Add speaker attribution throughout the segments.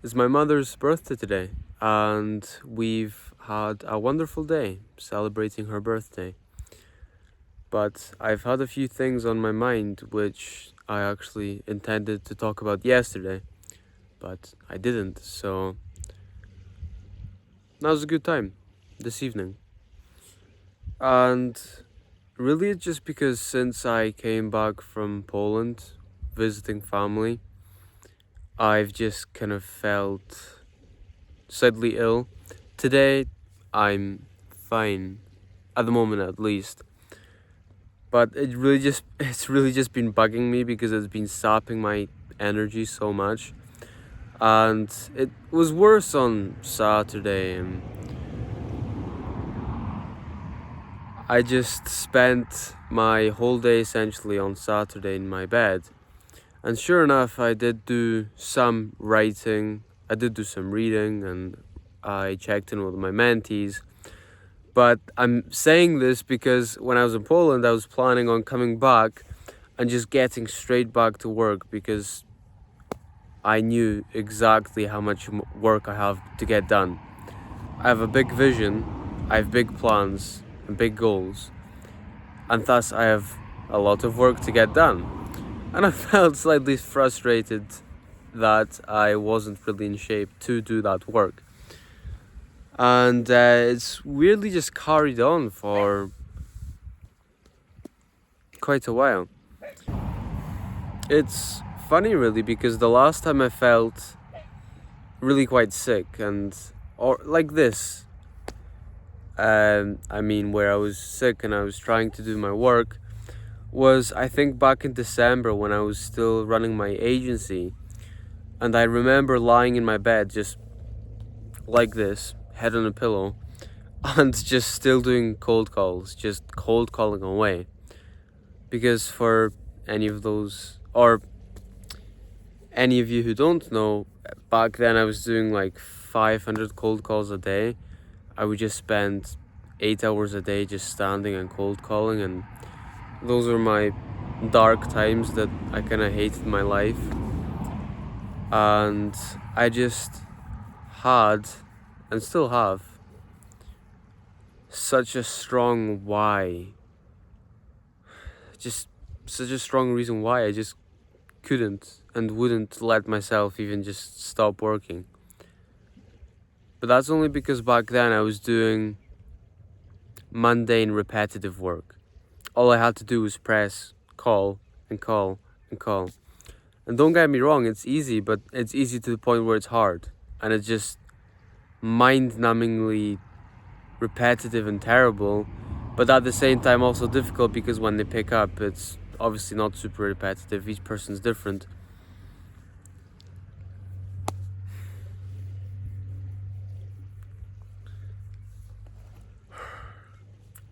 Speaker 1: It's my mother's birthday today, and we've had a wonderful day celebrating her birthday. But I've had a few things on my mind which I actually intended to talk about yesterday, but I didn't, so now's a good time this evening. And really, it's just because since I came back from Poland visiting family, I've just kind of felt slightly ill. Today, I'm fine, at the moment at least. But it's really just been bugging me because it's been sapping my energy so much. And it was worse on Saturday, and I just spent my whole day essentially on Saturday in my bed. And sure enough, I did do some writing, I did do some reading, and I checked in with my mentees. But I'm saying this because when I was in Poland, I was planning on coming back and just getting straight back to work because I knew exactly how much work I have to get done. I have a big vision, I have big plans and big goals, and thus I have a lot of work to get done. And I felt slightly frustrated that I wasn't really in shape to do that work. And it's weirdly just carried on for quite a while. It's funny really because the last time I felt really quite sick or like this, where I was sick and I was trying to do my work, was I think back in December when I was still running my agency. And I remember lying in my bed just like this, head on a pillow, and just still doing cold calls, just cold calling away. Because for any of those, or any of you who don't know, back then I was doing like 500 cold calls a day. I would just spend 8 hours a day just standing and cold calling, and those were my dark times that I kind of hated my life. And I just had, and still have, such a strong why. Just such a strong reason why I just couldn't and wouldn't let myself even just stop working. But that's only because back then I was doing mundane, repetitive work. All I had to do was press call and call and call. And don't get me wrong, it's easy, but it's easy to the point where it's hard. And it's just mind-numbingly repetitive and terrible, but at the same time also difficult because when they pick up, it's obviously not super repetitive. Each person's different.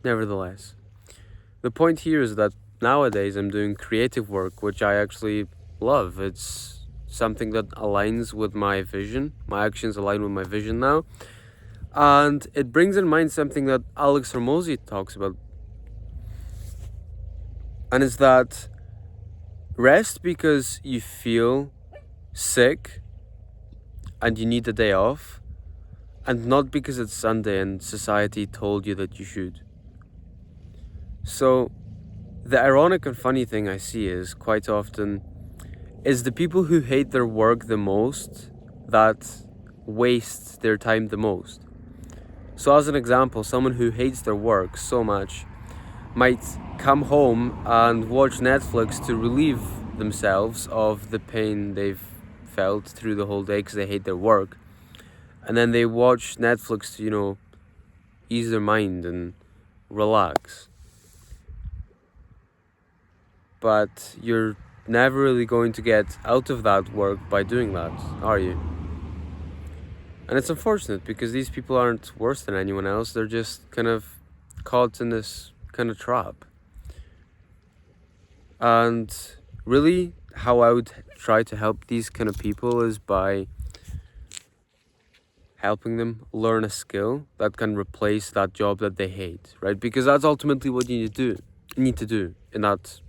Speaker 1: Nevertheless, the point here is that nowadays I'm doing creative work, which I actually love. It's something that aligns with my vision. My actions align with my vision now. And it brings in mind something that Alex Hormozy talks about. And it's that rest because you feel sick and you need a day off, and not because it's Sunday and society told you that you should. So the ironic and funny thing I see is quite often is the people who hate their work the most that waste their time the most. So as an example, someone who hates their work so much might come home and watch Netflix to relieve themselves of the pain they've felt through the whole day because they hate their work. And then they watch Netflix to, ease their mind and relax. But you're never really going to get out of that work by doing that, are you? And it's unfortunate because these people aren't worse than anyone else. They're just kind of caught in this kind of trap. And really, how I would try to help these kind of people is by helping them learn a skill that can replace that job that they hate, right? Because that's ultimately what you need to do in that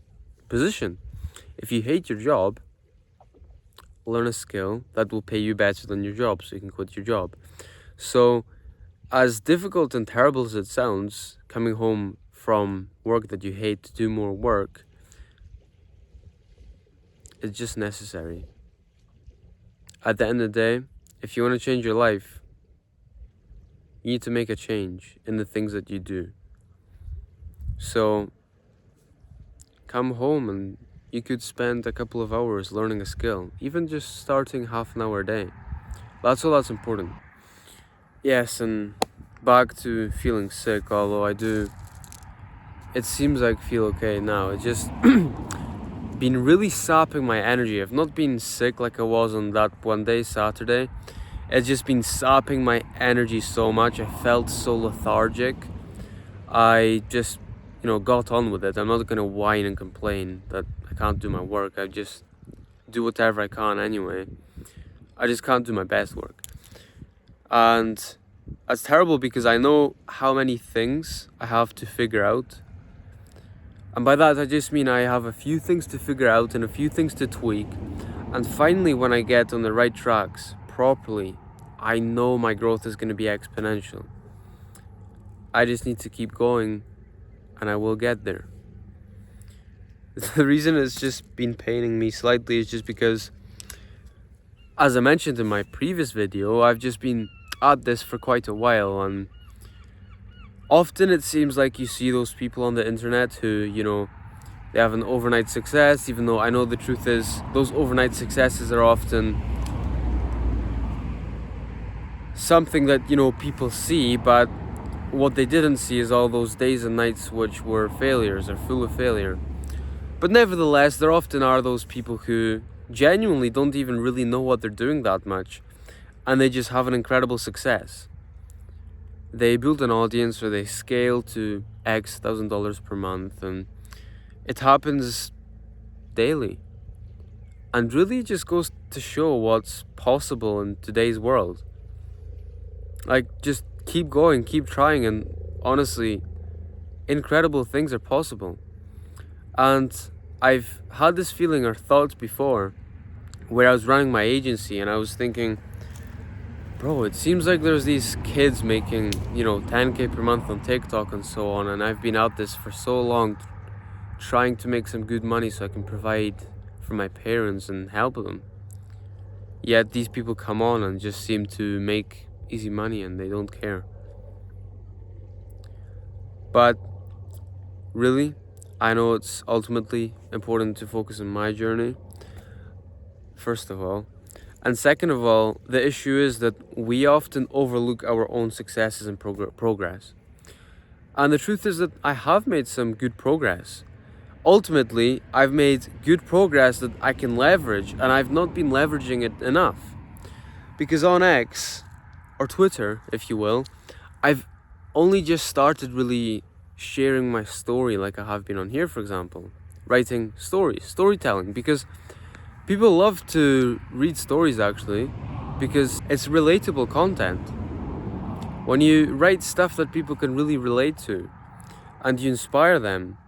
Speaker 1: position. If you hate your job, learn a skill that will pay you better than your job, so you can quit your job. So, as difficult and terrible as it sounds, coming home from work that you hate to do more work, it's just necessary. At the end of the day, if you want to change your life, you need to make a change in the things that you do. So, come home and you could spend a couple of hours learning a skill, even just starting half an hour a day. That's all that's important. Yes, and back to feeling sick, although it seems like I feel okay now. It just been really sapping my energy. I've not been sick like I was on that one day, Saturday. It's just been sapping my energy so much. I felt so lethargic. I just, got on with it. I'm not gonna whine and complain that I can't do my work. I just do whatever I can anyway. I just can't do my best work. And that's terrible because I know how many things I have to figure out. And by that I just mean I have a few things to figure out and a few things to tweak. And finally, when I get on the right tracks properly, I know my growth is going to be exponential. I just need to keep going and I will get there. The reason it's just been paining me slightly is just because, as I mentioned in my previous video, I've just been at this for quite a while, and often it seems like you see those people on the internet who, they have an overnight success, even though I know the truth is those overnight successes are often something that, people see, but what they didn't see is all those days and nights which were failures or full of failure. But nevertheless, there often are those people who genuinely don't even really know what they're doing that much, and they just have an incredible success. They build an audience or they scale to X $1,000 per month, and it happens daily. And really it just goes to show what's possible in today's world. Like, just keep going, keep trying, and honestly, incredible things are possible. And I've had this feeling or thought before where I was running my agency and I was thinking, bro, it seems like there's these kids making, 10K per month on TikTok and so on, and I've been out this for so long trying to make some good money so I can provide for my parents and help them. Yet these people come on and just seem to make easy money and they don't care. But really, I know it's ultimately important to focus on my journey, first of all. And second of all, the issue is that we often overlook our own successes and progress. And the truth is that I have made some good progress. Ultimately, I've made good progress that I can leverage, and I've not been leveraging it enough. Because on X, or Twitter, if you will, I've only just started really sharing my story like I have been on here, for example. Writing storytelling, because people love to read stories actually, because it's relatable content. When you write stuff that people can really relate to and you inspire them,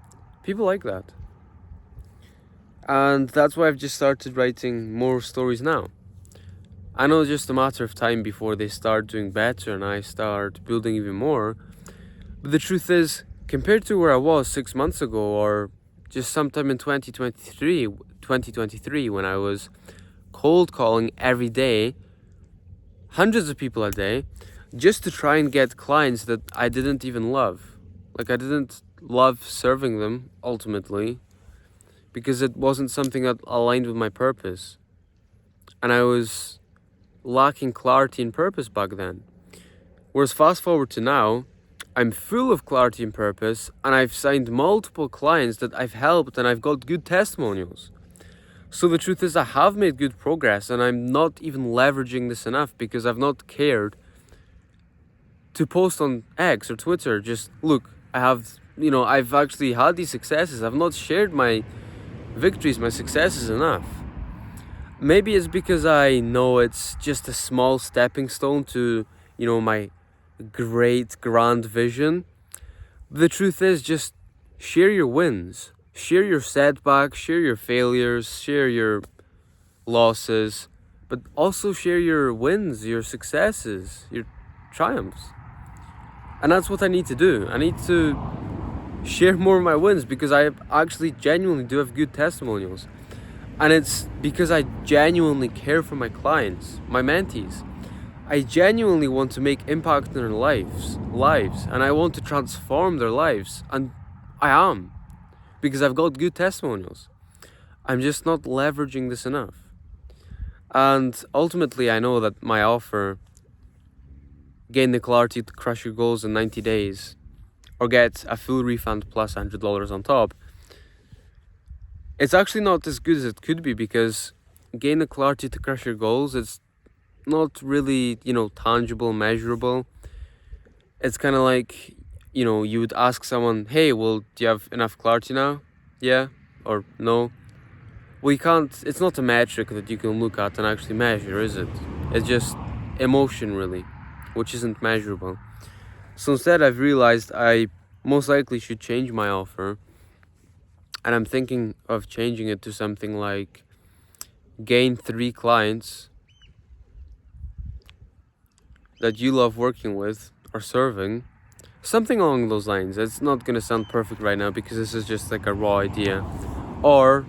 Speaker 1: people like that. And that's why I've just started writing more stories now. I know it's just a matter of time before they start doing better and I start building even more. But the truth is, compared to where I was 6 months ago or just sometime in 2023 when I was cold calling every day, hundreds of people a day, just to try and get clients that I didn't even love. Like, I didn't love serving them ultimately because it wasn't something that aligned with my purpose. And I was lacking clarity and purpose back then. Whereas fast forward to now, I'm full of clarity and purpose, and I've signed multiple clients that I've helped and I've got good testimonials. So the truth is I have made good progress, and I'm not even leveraging this enough because I've not cared to post on X or Twitter. Just look, I've actually had these successes. I've not shared my victories, my successes enough. Maybe it's because I know it's just a small stepping stone to, my great grand vision. The truth is, just share your wins, share your setbacks, share your failures, share your losses, but also share your wins, your successes, your triumphs. And that's what I need to do. I need to share more of my wins, because I actually genuinely do have good testimonials. And it's because I genuinely care for my clients, my mentees. I genuinely want to make impact in their lives, and I want to transform their lives. And I am, because I've got good testimonials. I'm just not leveraging this enough. And ultimately, I know that my offer, gain the clarity to crush your goals in 90 days, or get a full refund plus $100 on top, it's actually not as good as it could be, because gain the clarity to crush your goals, it's not really, tangible, measurable. It's kind of like, you would ask someone, hey, well, do you have enough clarity now? Yeah or no? Well, you can't, it's not a metric that you can look at and actually measure, is it? It's just emotion, really, which isn't measurable. So instead, I've realized I most likely should change my offer, and I'm thinking of changing it to something like gain 3 clients that you love working with or serving, something along those lines. It's not going to sound perfect right now, because this is just like a raw idea, or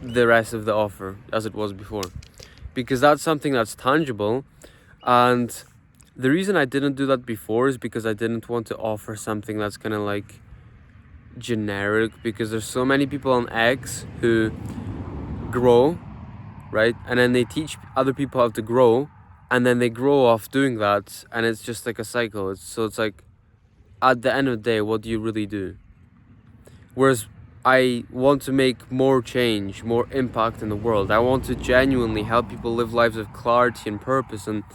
Speaker 1: the rest of the offer as it was before, because that's something that's tangible. And the reason I didn't do that before is because I didn't want to offer something that's kind of like generic, because there's so many people on X who grow, right, and then they teach other people how to grow, and then they grow off doing that, and it's just like a cycle. It's like, at the end of the day, what do you really do? Whereas I want to make more change, more impact in the world. I want to genuinely help people live lives of clarity and purpose, and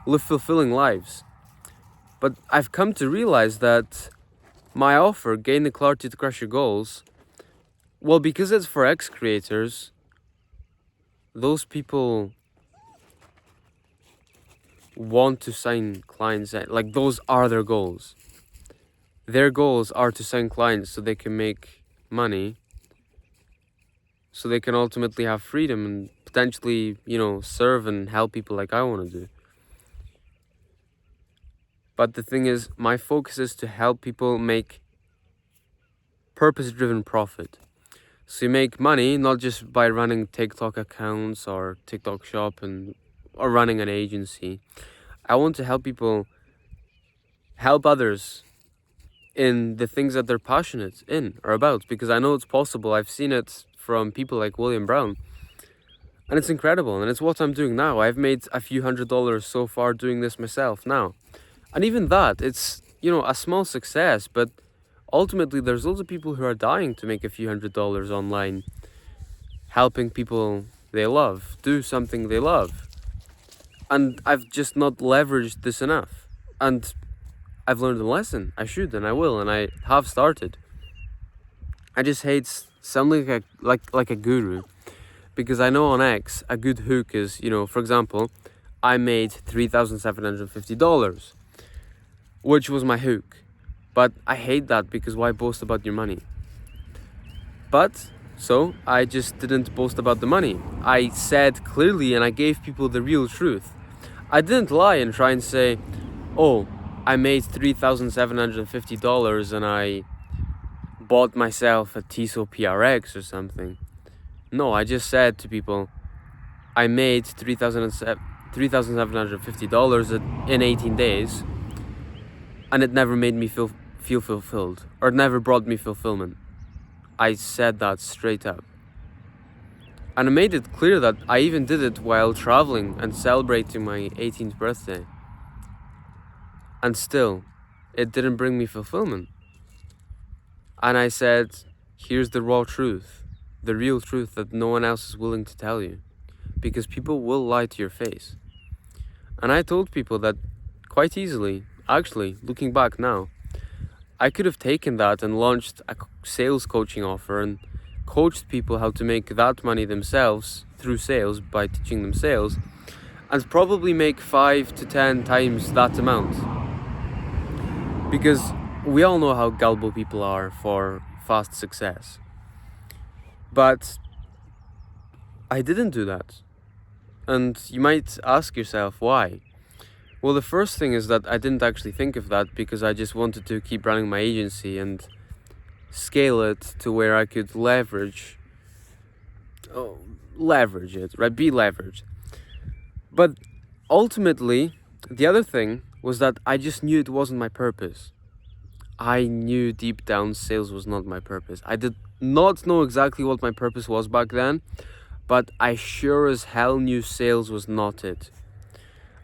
Speaker 1: live fulfilling lives. But I've come to realize that my offer, gain the clarity to crush your goals, well, because it's for ex-creators, those people want to sign clients. Like, those are their goals. Their goals are to sign clients so they can make money, so they can ultimately have freedom and potentially, serve and help people like I want to do. But the thing is, my focus is to help people make purpose-driven profit. So you make money not just by running TikTok accounts or TikTok shop or running an agency. I want to help people help others in the things that they're passionate in or about, because I know it's possible. I've seen it from people like William Brown, and it's incredible, and it's what I'm doing now. I've made a few $100s so far doing this myself now, and even that, it's a small success, but ultimately there's loads of people who are dying to make a few $100s online, helping people they love do something they love. And I've just not leveraged this enough, and I've learned a lesson. I should, and I will, and I have started. I just hate sounding like a guru, because I know on X a good hook is, for example, I made $3,750, which was my hook. But I hate that, because why boast about your money? But so I just didn't boast about the money. I said clearly, and I gave people the real truth. I didn't lie and try and say, oh, I made $3,750 and I bought myself a Tissot PRX or something. No, I just said to people, I made $3,750 in 18 days, and it never made me feel fulfilled, or it never brought me fulfillment. I said that straight up. And I made it clear that I even did it while traveling and celebrating my 18th birthday. And still, it didn't bring me fulfillment. And I said, here's the raw truth, the real truth that no one else is willing to tell you, because people will lie to your face. And I told people that quite easily. Actually, looking back now, I could have taken that and launched a sales coaching offer and coached people how to make that money themselves through sales by teaching them sales, and probably make 5 to 10 times that amount. Because we all know how gullible people are for fast success. But I didn't do that. And you might ask yourself why. Well, the first thing is that I didn't actually think of that because I just wanted to keep running my agency and scale it to where I could leverage it, right? Be leveraged. But ultimately, the other thing was that I just knew it wasn't my purpose. I knew deep down sales was not my purpose. I did not know exactly what my purpose was back then, but I sure as hell knew sales was not it.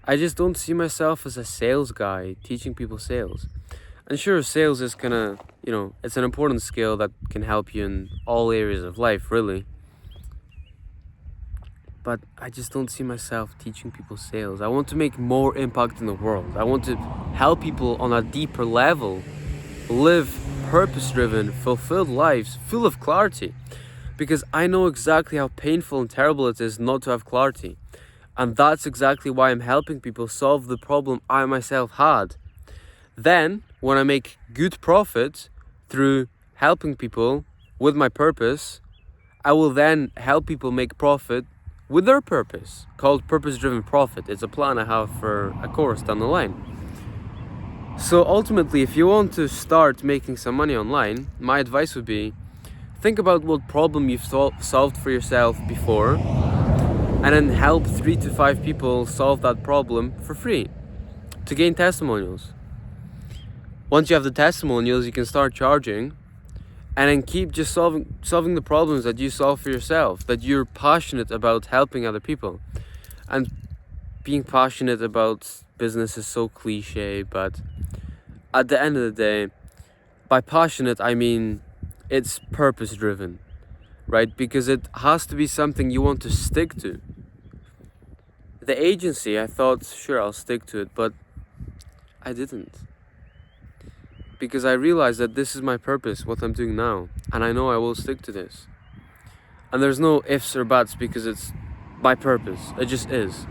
Speaker 1: I just don't see myself as a sales guy teaching people sales. And sure, sales is it's an important skill that can help you in all areas of life, really. But I just don't see myself teaching people sales. I want to make more impact in the world. I want to help people on a deeper level live purpose-driven, fulfilled lives full of clarity. Because I know exactly how painful and terrible it is not to have clarity. And that's exactly why I'm helping people solve the problem I myself had. Then, when I make good profit through helping people with my purpose, I will then help people make profit with their purpose, called purpose-driven profit. It's a plan I have for a course down the line. So ultimately, if you want to start making some money online, my advice would be, think about what problem you've solved for yourself before, and then help 3 to 5 people solve that problem for free to gain testimonials. Once you have the testimonials, you can start charging, and then keep just solving the problems that you solve for yourself, that you're passionate about helping other people. And being passionate about business is so cliche, but at the end of the day, by passionate I mean it's purpose driven, right? Because it has to be something you want to stick to. The agency, I thought, sure, I'll stick to it, but I didn't. Because I realized that this is my purpose, what I'm doing now, and I know I will stick to this. And there's no ifs or buts because it's my purpose. It just is.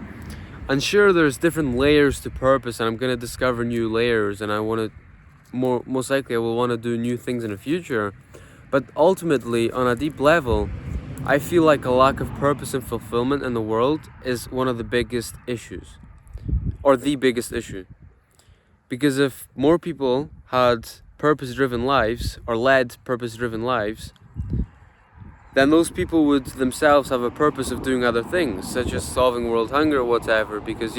Speaker 1: And sure, there's different layers to purpose, and I'm gonna discover new layers, and I want to most likely I will want to do new things in the future. But ultimately, on a deep level, I feel like a lack of purpose and fulfillment in the world is one of the biggest issues, or the biggest issue. Because if more people had purpose-driven lives, or led purpose-driven lives, then those people would themselves have a purpose of doing other things, such as solving world hunger or whatever. Because,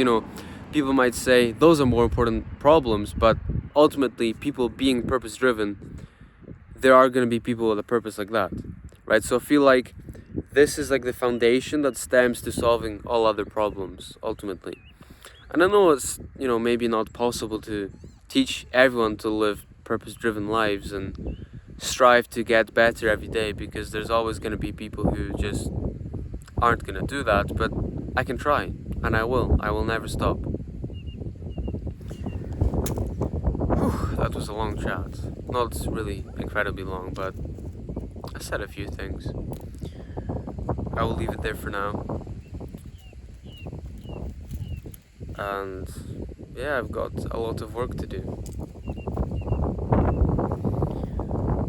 Speaker 1: people might say those are more important problems, but ultimately, people being purpose-driven, there are going to be people with a purpose like that, right? So I feel like this is like the foundation that stems to solving all other problems, ultimately. And I know it's, maybe not possible to teach everyone to live purpose-driven lives and strive to get better every day, because there's always going to be people who just aren't going to do that, but I can try, and I will never stop. Whew, that was a long chat. Not really incredibly long, but I said a few things. I will leave it there for now. And yeah, I've got a lot of work to do.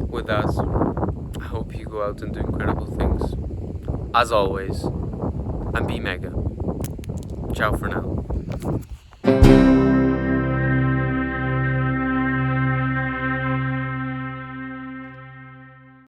Speaker 1: With that, I hope you go out and do incredible things, as always, and be mega. Ciao for now.